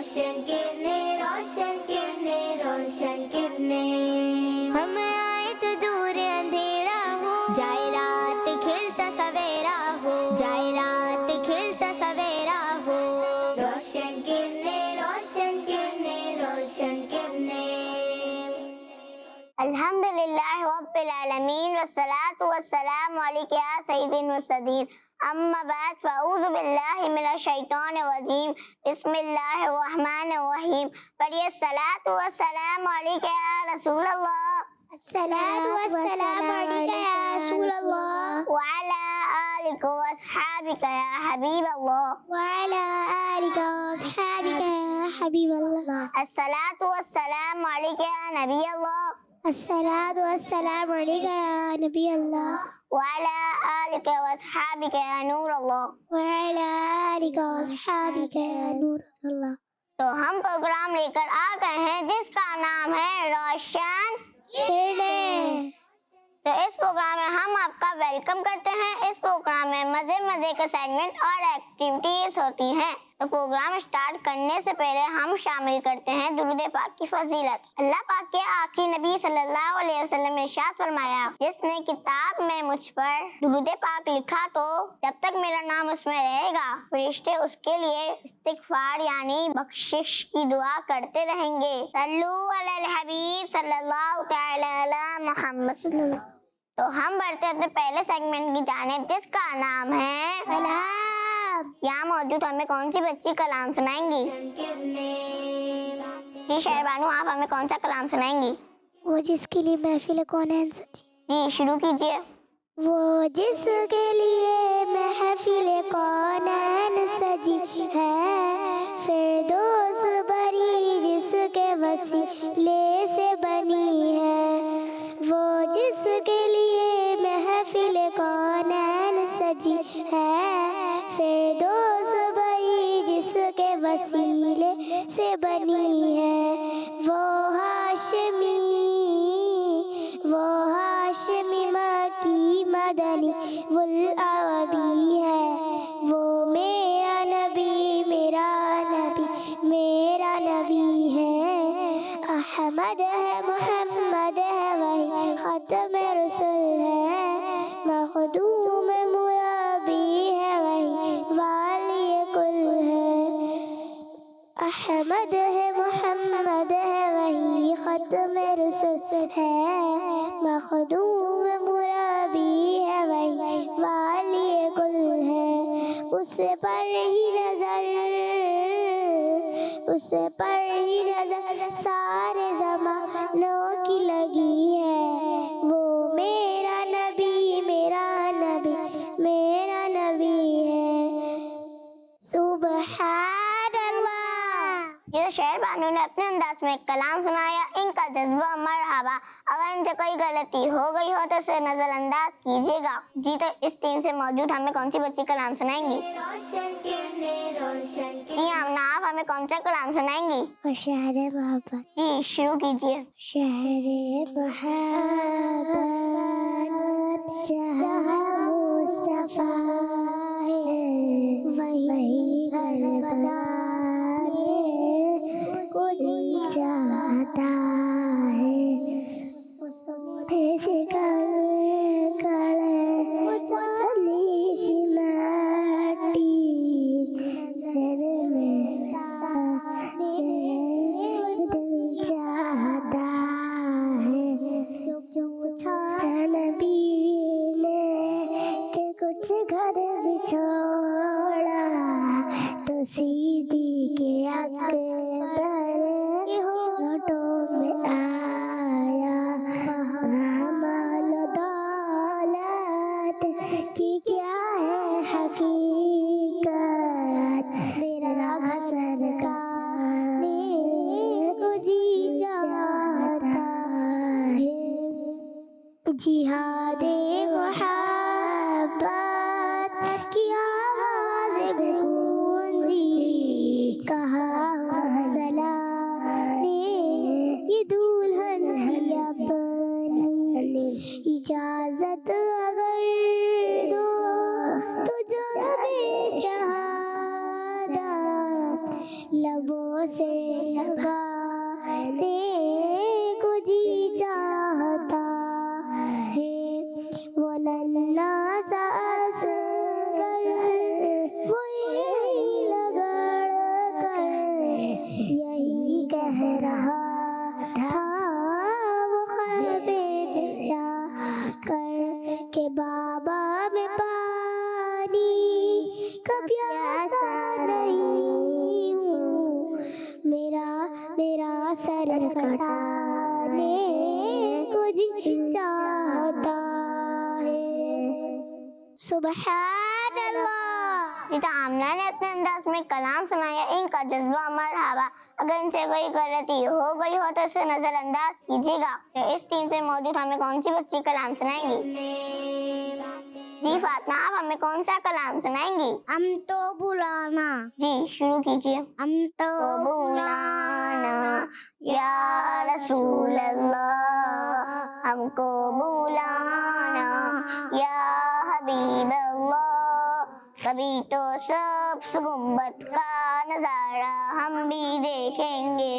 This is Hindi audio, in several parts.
रोशन किरणें, रोशन किरणें, रोशन किरणें। हम आए तो दूर अंधेरा हो, जाए रात खिलता सवेरा हो, जाए रात खिलता सवेरा हो। रोशन किरणें, रोशन किरणें, रोशन किरणें। अल्हम्दुलिल्लाह रब्बिल आलमीन वस्सलातु वस्सलामु अलैका या सय्यिदल मुरसलीन। अम्मा बाद फ़अऊज़ु बिल्लाहि मिनश शैतानिर रजीम। बिस्मिल्लाहिर रहमानिर रहीम। पढ़िए सलातु वस्सलामु अलैका या रसूल अल्लाह। अस्सलातु वस्सलामु अलैका या रसूल अल्लाह। व अला आलिका व अस्हाबिका या हबीब अल्लाह। व अला आलिका व अस्हाबिका या हबीब अल्लाह। अस्सलातु वस्सलामु अलैका या नबी अल्लाह। अस्सलातु वस्सलामु अलैका या नबी अल्लाह। व अला आलिका व अस्हाबिका या नूर अल्लाह। व अला आलिका व अस्हाबिका या नूर अल्लाह। तो हम प्रोग्राम लेकर आ गए हैं जिसका नाम है रोशन किरणें। तो इस प्रोग्राम में हम आपका वेलकम करते हैं। इस प्रोग्राम में मजे मजे के सेगमेंट और एक्टिविटीज होती हैं। तो प्रोग्राम स्टार्ट करने से पहले हम शामिल करते हैं दुरूद पाक की फजीलत। अल्लाह पाक के आखिरी नबी सल्लल्लाहु अलैहि वसल्लम ने इरशाद फरमाया, जिसने किताब में मुझ पर दुरूद पाक लिखा तो जब तक मेरा नाम उसमें रहेगा फरिश्ते उसके लिए इस्तिगफार यानी बख्शिश की दुआ करते रहेंगे। सल्लु अलल हबीब सल्लल्लाहु तआला अला मुहम्मद सल्लल्लाहु। तो हम बढ़ते अपने पहले सेगमेंट की जानिब जिसका नाम है कलाम। यहाँ मौजूद हमें कौन सी बच्ची कलाम सुनाएंगी? जी शायर बानू, आप हमें कौन सा कलाम सुनाएंगी? वो जिसके लिए महफिल कौनैन सजी। जी शुरू कीजिए। वो जिसके लिए महफिल कौनैन सजी है, फिरदौस बरी जिसके वसीले से बनी है। वो जिसके लिए महफिल कौनैन सजी है, फिरदौस बरी जिसके वसीले से बनी है। वो हाशमी मकी मदनी वुल अरबी है। वो मेरा नबी मेरा नबी है। अहमद है मोहम्मद है वही खत्म रसूल है। मखदूम मुरब्बी है वही वाली कुल है। अहमद है मोहम्मद है वही खत्म रसूल है। मखदूम मुरब्बी है वही वाली कुल है। उस पर ही नजर सारे ज़मानों की लगी है। वो मेरा नबी मेरा नबी है। सुबहान अल्लाह। ये शायर बानू ने अपने अंदाज में कलाम सुनाया, इनका जज्बा मरहबा। अगर इनसे कोई गलती हो गई हो तो इसे नजरअंदाज कीजिएगा। जी तो इस टीम से मौजूद हमें कौन सी बच्ची कलाम सुनाएंगी? जी आमना, आप हमें कौन सा कलाम सुनाएंगी? शहर मोहब्बत। जी शुरू कीजिए। शहर मोहब्बत जहाँ मुस्तफा है, वही घर बनाने को जी चाहता है। ऐसे चली सी माटी नजर में दिल चाहता है। जो नबी ने के कुछ घर भी छोड़ा तो सीधी के अकबर होठों में आया। माल दौलत की क्या है हकीकत, मेरा घसर गाने को जी चाहता है। जिहादे मोहब्बत की आवाज़ गूंजी, कहा सला ने ये दुल्हन सी अपनी इजाजत अगर दो तो जो शहादत लबों से लगाने को जी चाहता है, वो नन्हा सा असगर वही लगड़ कर यही कह रहा था वो ख्वाबे में जाकर के बाबा में पानी का प्यासा नहीं हूँ, मेरा सर कटाने को जी चाहता है। सुबहान अल्लाह। सीता आमना ने अपने अंदाज में कलाम सुनाया, इनका जज्बा मरहबा। अगर इनसे कोई गलती हो गई हो तो इसे नजरअंदाज कीजिएगा। तो इस टीम से मौजूद हमें कौन सी बच्ची कलाम सुनाएंगी? जी फातिमा, आप हमें कौन सा कलाम सुनाएंगी? हम तो बुलाना। जी शुरू कीजिए। हम तो बुलाना या रसूल अल्लाह, हमको बुलाना या हबीब अल्लाह। कभी तो सब गुंबद का नजारा हम भी देखेंगे,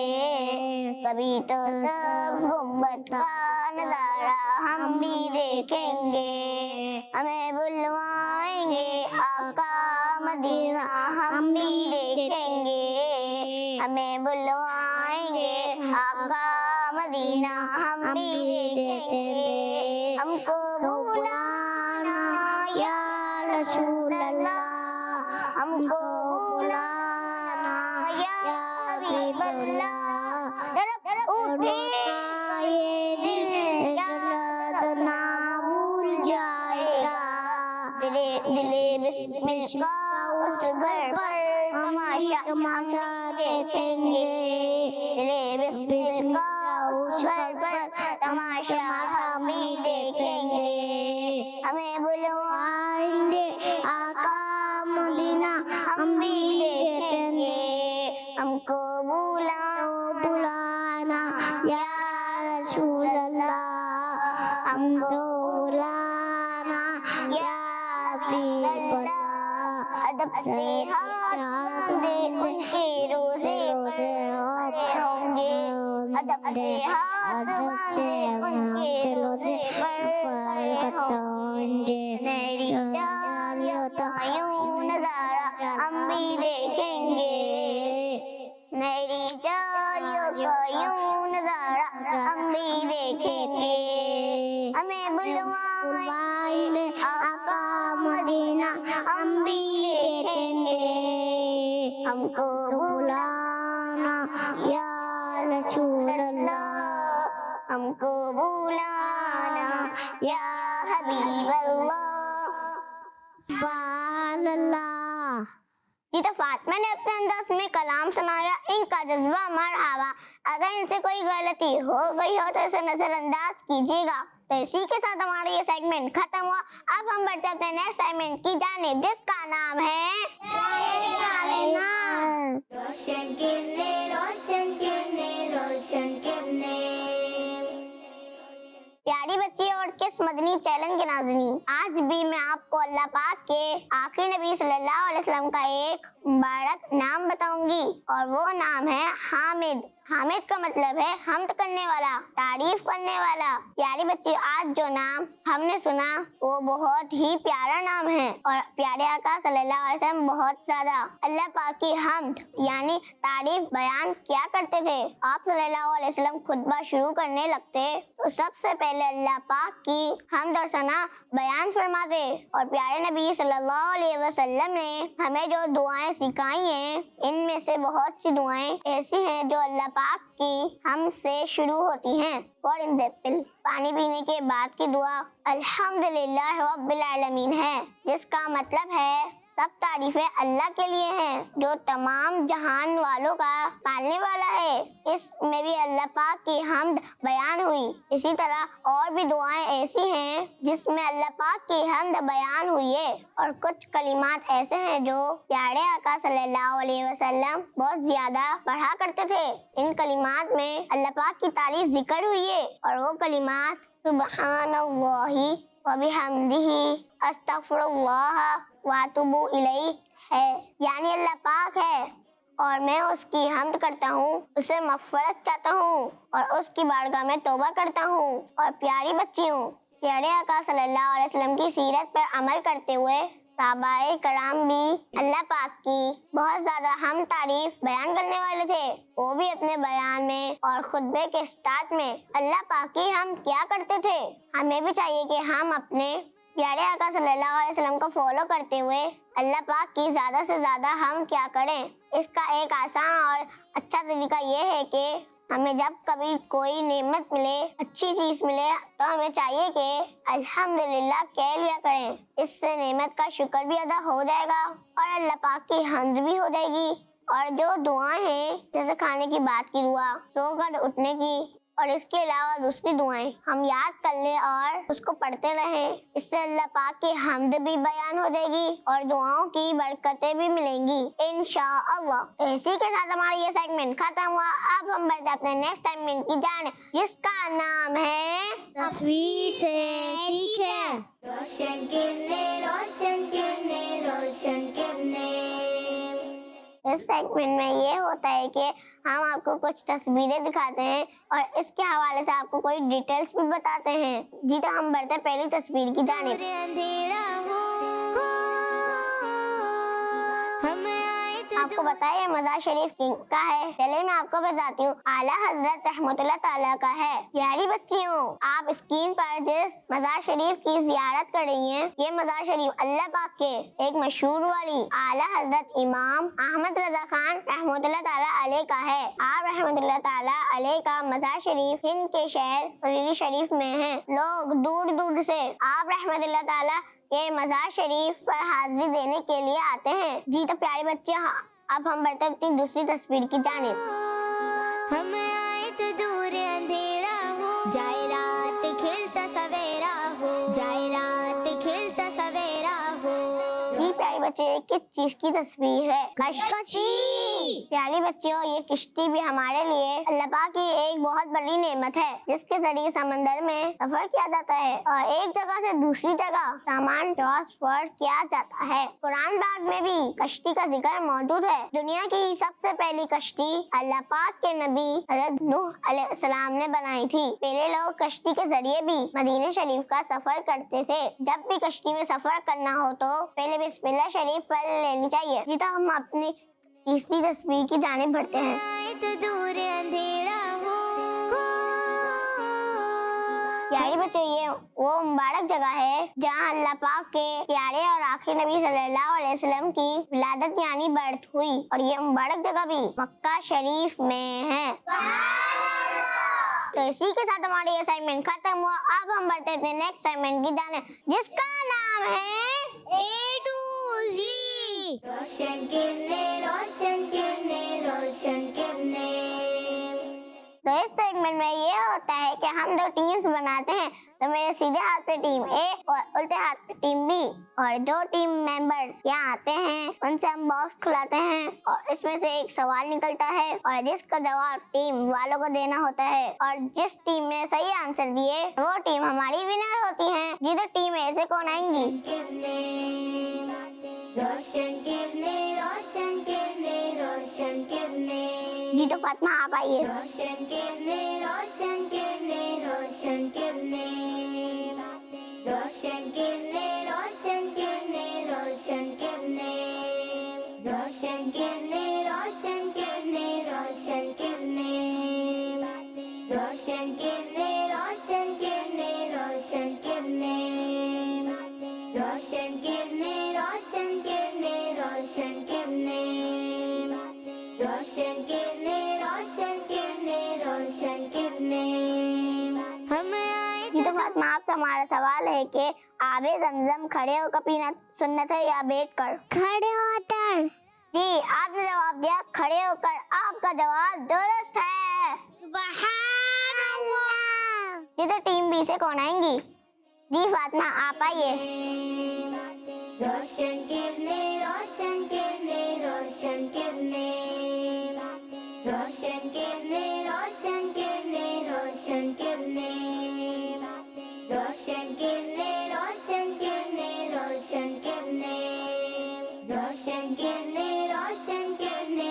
कभी तो सब गुंबद का नजारा हम भी देखेंगे। हमें बुलवाएंगे आका मदीना हम भी देखेंगे, हमें बुलवाएंगे आका मदीना हम भी देखेंगे। हमको बुलाना या रसूल अल्लाह, हमको बुलाना या हबीब अल्लाह। उठे ये दिल ना भूल जाएगा, दिले बिस्मिल का उस घर पर तमाशा देखेंगे, दिले बिस्मिल का उस घर पर तमाशा हम भी देखेंगे। हमें बुलवाएंगे आका मदीना हम भी देखेंगे। हमको बुलाना या रसूल अल्लाह, हमको बुलाना या हबीब अल्लाह। अदब से हाथ दे उनके रोजे होंगे, अदब से हाथ दे उनके रोजे पर होंगे। मेरी जालियों नजारा हम भी देखेंगे, मेरी जालियों का यूं नजारा हम भी देखेंगे। हमें बुलवाएंगे आका मदीना हम भी देखेंगे। हमको बुलाना या रसूल अल्लाह, हमको बुलाना या हबीब अल्लाह। जी तो फातिमा ने अपने अंदाज में कलाम सुनाया, इनका जज्बा मरहबा। अगर इनसे कोई गलती हो गई हो तो इसे नजरअंदाज कीजिएगा। तो इसी के साथ हमारा ये सेगमेंट खत्म हुआ। अब हम बढ़ते हैं अपने नेक्स्ट सेगमेंट की जानिब, जिसका नाम है रोशन किरने रोशन किरने रोशन किरने। प्यारी बच्ची और किस मदनी चैनल के नाज़रीन, आज भी मैं आपको अल्लाह पाक के आखिरी नबी सल्लल्लाहु अलैहि वसल्लम का एक मुबारक नाम बताऊंगी और वो नाम है हामिद। हामिद का मतलब है हमद करने वाला, तारीफ करने वाला। प्यारी बच्ची, आज जो नाम हमने सुना वो बहुत ही प्यारा नाम है और प्यारे आका सल्लल्लाहु अलैहि वसल्लम बहुत ज्यादा अल्लाह पाक की हमद यानी तारीफ बयान किया करते थे। आप सल्लल्लाहु अलैहि वसल्लम खुतबा शुरू करने लगते तो सबसे पहले अल्लाह पाक की हमद और सना बयान फरमाते और प्यारे नबी सल्लल्लाहु अलैहि वसल्लम ने हमें जो दुआएं सिखाई हैं, इनमें से बहुत सी दुआएं ऐसी हैं जो अल्लाह पाक की हमसे शुरू होती हैं। फॉर एग्जाम्पल, पानी पीने के बाद की दुआ अल्हम्दुलिल्लाह रब्बिल आलमीन है, जिसका मतलब है सब तारीफें अल्लाह के लिए हैं जो तमाम जहान वालों का पालने वाला है। इसमें भी अल्लाह पाक की हमद बयान हुई। इसी तरह और भी दुआएं ऐसी हैं जिसमें अल्लाह पाक की हमद बयान हुई है और कुछ कलिमात ऐसे हैं जो प्यारे आका सल्लल्लाहु अलैहि वसल्लम बहुत ज्यादा पढ़ा करते थे। इन कलिमात में अल्लाह पाक की तारीफ जिक्र हुई है और वो कलिमात सुब्हानल्लाहि व बिहम्दिही अस्तगफिरुल्लाह व अतूबु इलैह है, यानी अल्लाह पाक है और मैं उसकी हम्द करता हूँ, उसे मग़फ़िरत चाहता हूँ और उसकी बारगाह में तौबा करता हूँ। और प्यारी बच्चियों, प्यारे आका सल्लल्लाहु अलैहि वसल्लम की सीरत पर अमल करते हुए सहाबाए कराम भी अल्लाह पाक की बहुत ज़्यादा हम तारीफ बयान करने वाले थे। वो भी अपने बयान में और खुतबे के स्टार्ट में अल्लाह पाक की हम क्या करते थे। हमें भी चाहिए कि हम अपने प्यारे आका सल्लल्लाहु अलैहि वसल्लम को फॉलो करते हुए अल्लाह पाक की ज़्यादा से ज़्यादा हम क्या करें। इसका एक आसान और अच्छा तरीका ये है कि हमें जब कभी कोई नेमत मिले, अच्छी चीज़ मिले, तो हमें चाहिए कि अल्हम्दुलिल्लाह कह लिया करें। इससे नेमत का शुक्र भी अदा हो जाएगा और अल्लाह पाक की हम्द भी हो जाएगी। और जो दुआएं हैं, जैसे खाने की बात की दुआ, सोकर उठने की और इसके अलावा दूसरी दुआएं हम याद कर लें और उसको पढ़ते रहें। इससे अल्लाह पाक की हम्द भी बयान हो जाएगी और दुआओं की बरकतें भी मिलेंगी इंशाअल्लाह। इसी के साथ हमारा ये सेगमेंट खत्म हुआ। अब हम बढ़ते अपने नेक्स्ट सेगमेंट की जाने, जिसका नाम है तस्वीर से सीखें। रोशन किरने, रोशन किरने, रोशन किरने। इस सेगमेंट में ये होता है कि हम आपको कुछ तस्वीरें दिखाते हैं और इसके हवाले से आपको कोई डिटेल्स भी बताते हैं। जी तो हम बढ़ते हैं पहली तस्वीर की जानिब। दूर अंधेरा हो, हम आए तो आपको बताया ये मज़ार शरीफ का है। चलिए मैं आपको बताती हूँ, आला हजरत रहमतुल्लाह ताला का है। प्यारी बच्चियों, आप स्क्रीन पर जिस मज़ार शरीफ की जियारत कर रही हैं, ये मज़ार शरीफ अल्लाह पाक के एक मशहूर वाली आला हजरत इमाम अहमद रजा खान रहमतुल्लाह ताला अलैह का है। आप रहमतुल्लाह ताला अलैह का मज़ार शरीफ हिंद के शहर बरेली शरीफ में है। लोग दूर दूर से आप रहमतुल्लाह ताला के मज़ार शरीफ पर हाजिरी देने के लिए आते हैं। जी तो प्यारे बच्चे, अब हम बढ़ते हैं अपनी दूसरी तस्वीर की जानिब। हम आए तो दूर अंधेरा हो, जाए रात खिलता सवेरा हो, जाए रात खिलता सवेरा हो। जी प्यारे बच्चे, ये किस चीज की तस्वीर है? कश्ती। प्यारी बच्चियों, ये किश्ती भी हमारे लिए अल्लाह पाक की एक बहुत बड़ी नेमत है, जिसके जरिए समंदर में सफर किया जाता है और एक जगह से दूसरी जगह सामान ट्रांसफर किया जाता है। कुरान पाक में भी कश्ती का जिक्र मौजूद है। दुनिया की सबसे पहली कश्ती अल्लाह पाक के नबी हज़रत नूह अलैहिस्सलाम ने बनाई थी। पहले लोग कश्ती के जरिए भी मदीना शरीफ का सफर करते थे। जब भी कश्ती में सफर करना हो तो पहले बिस्मिल्लाह शरीफ पढ़ लेनी चाहिए। जी तो हम अपनी तीसरी तस्वीर की जानिब बढ़ते हैं। आए तो दूर अंधेरा हो, प्यारे बच्चों, ये वो मुबारक जगह है जहाँ अल्लाह पाक के प्यारे और आखिरी नबी सल्लल्लाहु अलैहि वसल्लम की विलादत यानी बर्थ हुई और ये मुबारक जगह भी मक्का शरीफ में है। तो इसी के साथ हमारा ये असाइनमेंट खत्म हुआ। अब हम बढ़ते हैं अपने नेक्स्ट असाइनमेंट की जानिब, जिसका नाम है A to Z। रोशन किरने, रोशन किरने, रोशन किरने। तो इस सेगमेंट में ये होता है कि हम दो टीम्स बनाते हैं। तो मेरे सीधे हाथ पे टीम ए और उल्टे हाथ पे टीम बी, और जो टीम मेंबर्स यहाँ आते हैं उनसे हम बॉक्स खुलाते हैं और इसमें से एक सवाल निकलता है और जिसका जवाब टीम वालों को देना होता है और जिस टीम ने सही आंसर दिए वो टीम हमारी विनर होती है। जी तो टीम ए से कौन आएंगी? रोशन किरने, रोशन किरने, रोशन किरने। जी तो फातिमा आप आइए। रोशन किरने, रोशन किरने, रोशन किरने। रोशन किरने, रोशन किरने, रोशन किरने। रोशन किरने, रोशन किरने, रोशन किरने। रोशन किरने, रोशन किरने, रोशन किरने। रोशन किरने, रोशन किरने, रोशन किरने। रोशन किरने, रोशन किरने, रोशन किरने। हम आए जी तो फातिमा आपसे हमारा सवाल है कि आबे जमजम खड़े होकर पीना सुन्नत है या बैठकर? खड़े होकर। जी आपने जवाब दिया खड़े होकर। आपका जवाब दुरुस्त है। सुभान अल्लाह। जी तो टीम बी से कौन आएंगी? जी फातिमा आप आइए। रोशन किरने, रोशन किरने, रोशन किरने। रोशन किरने, रोशन किरने, रोशन किरने। रोशन किरने, रोशन किरने, रोशन किरने। रोशन किरने, रोशन किरने,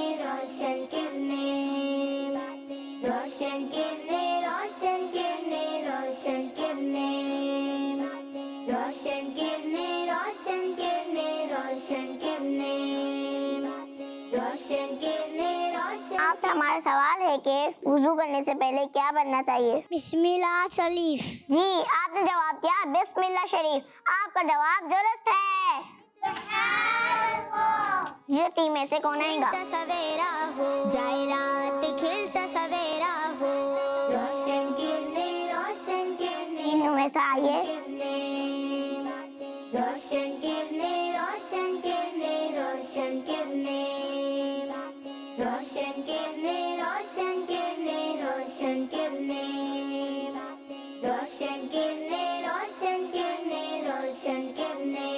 रोशन किरणें, रोशन किरणें, रोशन किरणें, रोशन किरणें, रोशन किरणें, रोशन किरणें, रोशन किरणें, रोशन। आपसे हमारा सवाल है कि वुजू करने से पहले क्या बनना चाहिए? बिस्मिल्लाह शरीफ। जी, आपने जवाब दिया बिस्मिल्लाह शरीफ। आपका जवाब दुरुस्त है। ये टीम में से कौन आएगा? खिलता सवेरा हो, जाए रात खिलता सवेरा हो, रोशन किरणें, रोशन किरणें, तीनों में से आइए। रोशन किरणें, रोशन किरणें, रोशन किरणें, रोशन किरणें, रोशन किरणें, रोशन किरणें, रोशन किरणें, रोशन किरणें, रोशन किरणें,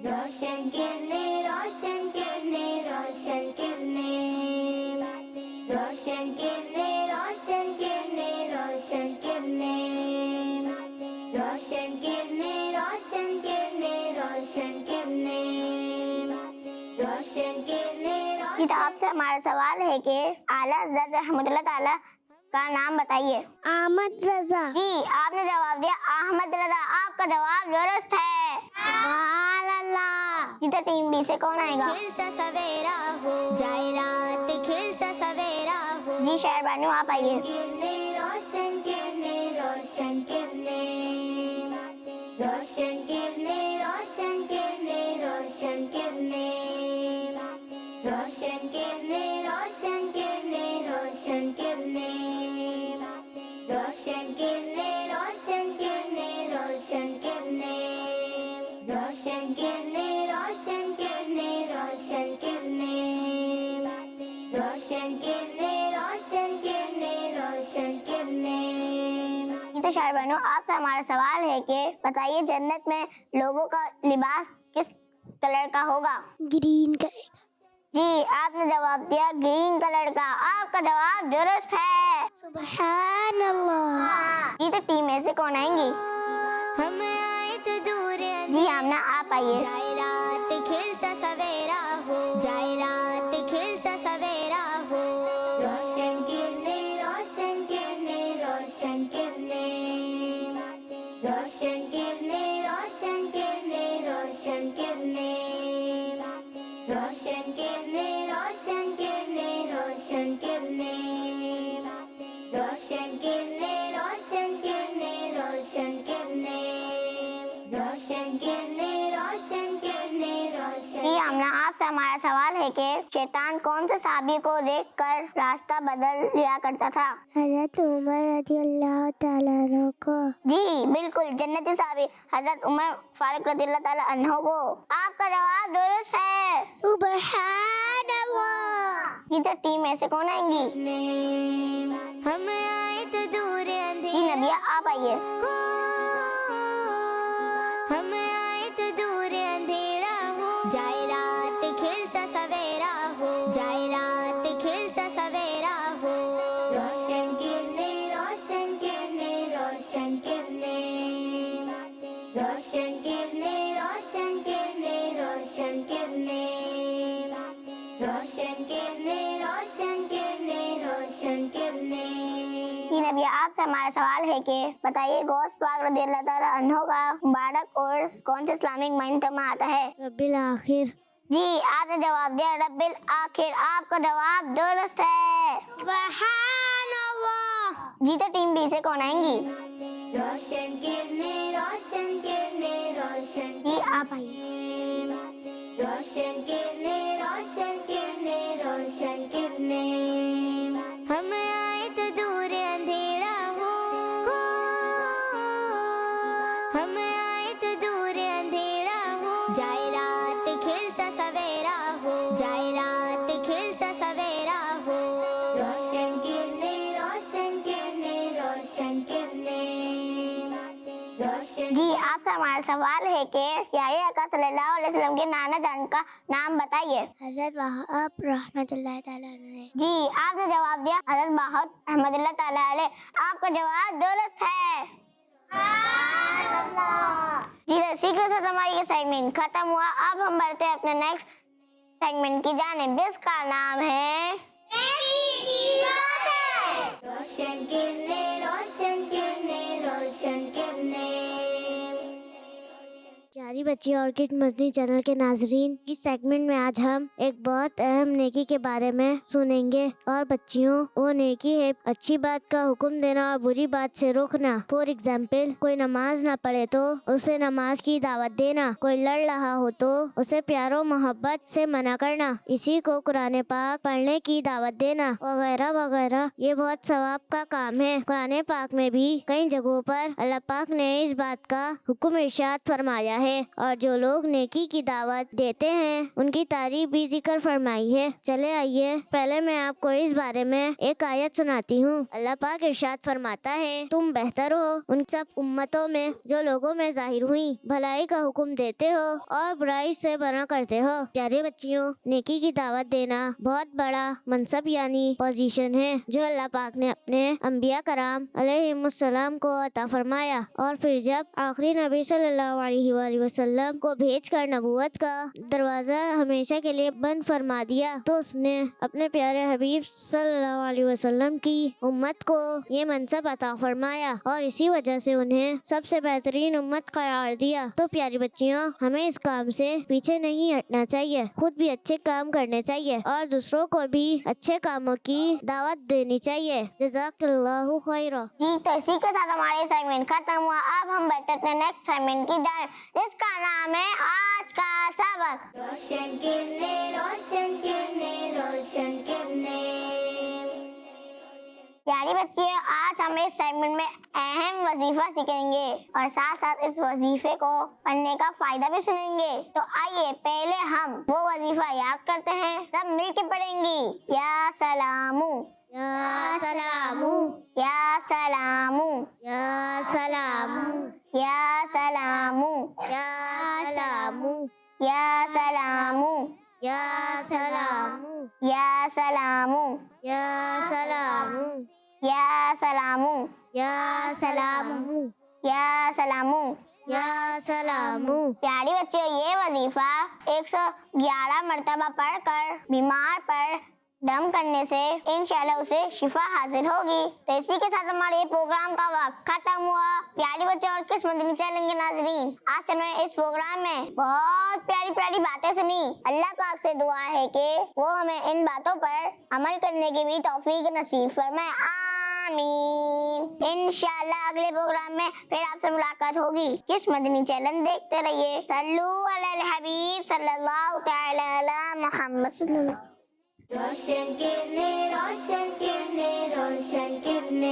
रोशन किरणें, रोशन किरणें, रोशन किरणें, रोशन किरणें, रोशन किरणें, रोशन किरणें, रोशन किरणें, रोशन किरणें, रोशन किरणें, रोशन किरणें। जी, तो आपसे हमारा सवाल है कि आला हज़रत रहमतुल्लाह ताला का नाम बताइए। अहमद रजा। जी, आपने जवाब दिया अहमद रजा। आपका जवाब दुरुस्त है। सुभान अल्लाह। जी, तो टीम बी से कौन आएगा? खिलता सवेरा हो, जाए रात खिलता सवेरा हो, जी, शहरबानू आप आइए। किरणें, रोशन किरणें, रोशन किरणें, रोशन किरणें, रोशन किरणें, रोशन किरणें, रोशन किरणें, रोशन किरणें, रोशन किरणें, रोशन किरणें, रोशन किरणें, रोशन किरणें, रोशन किरणें, रोशन किरणें, रोशन किरणें, रोशन किरणें, रोशन किरणें, रोशन किरणें। जी, तो शहरबानू आपसे हमारा सवाल है कि बताइए जन्नत में लोगों का लिबास किस कलर का होगा? Green colour. जी, आपने जवाब दिया ग्रीन कलर का। आपका जवाब दुरुस्त है। सुभान अल्लाह। जी, तो टीम में से कौन आएंगी? हम आए तो दूर जी, आमना आप आइए। जाए रात खिलता सवेरा हो, जाए रात खिलता सवेरा हो, रोशन किरणें, रोशन किरणें, रोशन किरणें, रोशन किरणें, रोशन किरणें, रोशन किरणें, रोशन किरणें, रोशन किरणें, रोशन किरणें, रोशन किरणें, रोशन किरणें, रोशन किरणें, रोशन किरणें, रोशन किरणें, रोशन। जी, आमना आपसे हमारा सवाल है कि शैतान कौन से साहबी को देखकर रास्ता बदल लिया करता था? हज़रत उमर रज़ियल्लाहु ताला अन्हु को। जी, बिल्कुल जन्नती साहबी हजरत उमर फारूक रज़ियल्लाहु ताला अन्हु को। आपका जवाब दुरुस्त है। सुभान अल्लाह। जी, तो टीम में से कौन आएंगी? हम आए तो दूर जी, अंधेरा, नबिया आप आइए। हम आए तो दूर अंधेरा हो, जाए रात खिलता सवेरा हो, जाए रात खिलता सवेरा हो, रोशन किरणें, रोशन किरणें, रोशन किरणें, रोशन किरणें, रोशन किरणें, रोशन किरणें, रोशन किरणें, रोशन किरणें, रोशन किरणें। जी, नबिया आपसे हमारा सवाल है कि बताइए गौस पाक रज़ियल्लाहु ताला अन्हु का मुबारक और कौन से इस्लामिक महीने में आता है? रब्बिल आखिर। जी, आपने जवाब दिया रब्बिल आखिर। आपका जवाब दुरुस्त है। सुभान अल्लाह। जी, तो टीम बी से कौन आएंगी? रोशन किरणें, रोशन किरणें, रोशन। जी, आप आइए। रोशन किरणें, रोशन किरणें, रोशन किरणें, हम आए तो दूर अंधेरा हो, हम आए तो दूर अंधेरा हो, जाए रात खिलता सवेरा हो, जाए रात खिलता सवेरा हो, रोशन किरणें, रोशन किरणें, रोशन किरणें, रोशन। जी, आपसे हमारा सवाल है कि प्यारे आका सल्लल्लाहु अलैहि वसल्लम के नाना जान का नाम बताइए। हज़रत वहाब रहमतुल्लाह ताला अलैह। जी, आपने जवाब दिया हज़रत वहाब रहमतुल्लाह ताला अलैह। आपका जवाब दुरुस्त है। जी, तो इसी के साथ हमारी ये सेगमेंट खत्म हुआ। अब हम बढ़ते हैं अपने नेक्स्ट सेगमेंट की जानिब, जिसका नाम है बच्चियों और किड्स मदनी चैनल के नाजरीन, इस सेगमेंट में आज हम एक बहुत अहम नेकी के बारे में सुनेंगे। और बच्चियों, वो नेकी है अच्छी बात का हुक्म देना और बुरी बात से रोकना। फॉर एग्जाम्पल, कोई नमाज ना पढ़े तो उसे नमाज की दावत देना, कोई लड़ रहा हो तो उसे प्यारो मोहब्बत से मना करना, इसी को कुरान पाक पढ़ने की दावत देना, वगैरह वगैरह। ये बहुत सवाब का काम है। कुरान पाक में भी कई जगहों पर अल्लाह पाक ने इस बात का हुक्म इरशाद फरमाया है और जो लोग नेकी की दावत देते हैं उनकी तारीफ भी जिक्र फरमाई है। चले आइए, पहले मैं आपको इस बारे में एक आयत सुनाती हूँ। अल्लाह पाक इरशाद फरमाता है, तुम बेहतर हो उन सब उम्मतों में जो लोगों में जाहिर हुई, भलाई का हुक्म देते हो और बुराई से मना करते हो। प्यारे बच्चियों, नेकी की दावत देना बहुत बड़ा मनसब यानी पोजीशन है जो अल्लाह पाक ने अपने अंबिया कराम अलैहिमुस्सलाम को अता फरमाया। और फिर जब आखिरी नबी सल्लल्लाहु अलैहि वसल्लम को भेजकर नबूवत का दरवाजा हमेशा के लिए बंद फरमा दिया तो उसने अपने प्यारे हबीब सल्लल्लाहु अलैहि वसल्लम की उम्मत को ये मनसब अता फरमाया और इसी वजह से उन्हें सबसे बेहतरीन उम्मत करार दिया। तो प्यारी बच्चियों, हमें इस काम से पीछे नहीं हटना चाहिए, खुद भी अच्छे काम करने चाहिए और दूसरों को भी अच्छे कामों की दावत देनी चाहिए। जज़ाकल्लाहु खैरा। जी, तो इसी के साथ हमारे सेगमेंट खत्म हुआ। अब हम बैठते हैं नेक्स्ट सेगमेंट की जाए, जिसका नाम है आज का सबक। रोशन किरने, रोशन किरने, रोशन किरने। प्यारी बच्चियों, आज हम इस सेगमेंट में अहम वजीफा सीखेंगे और साथ साथ इस वजीफे को पढ़ने का फायदा भी सुनेंगे। तो आइए पहले हम वो वजीफा याद करते हैं, सब मिलके पढ़ेंगी। या सलामू, या सलामू, या सलामू, या सलामू, या सलामू, या सलामू, या सलामू, या सलामू, या सलामू, या सलामू, या सलामू, या सलामू, या सलामू। या सलामू। प्यारी बच्चियों, ये वजीफा 111 मर्तबा पढ़कर बीमार पर दम करने से इंशाल्लाह उसे शिफा हासिल होगी। तो इसी के साथ हमारे ये प्रोग्राम का वक्त खत्म हुआ। प्यारी बच्चों और किस मदनी चैनल के नाज़रीन, आज हमने इस प्रोग्राम में बहुत प्यारी प्यारी बातें सुनी। अल्लाह पाक से दुआ है कि वो हमें इन बातों पर अमल करने की भी तौफीक नसीब फरमाए, आमीन। इंशाल्लाह अगले प्रोग्राम में फिर आपसे मुलाकात होगी। किस मदनी चैनल देखते रहिए। सल्लू अलल हबीब सल्लल्लाहु तआला अला मुहम्मद सल्लल्लाहु। रोशन किरने, रोशन किरने, रोशन किरने।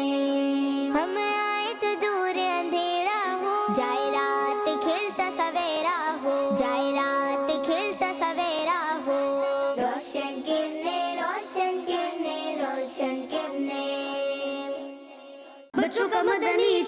हम आए तो दूर अंधेरा हो, जाए रात खिलता सवेरा हो, जाए रात खिलता सवेरा हो। रोशन किरने, रोशन किरने, रोशन किरने। बच्चों का मदनी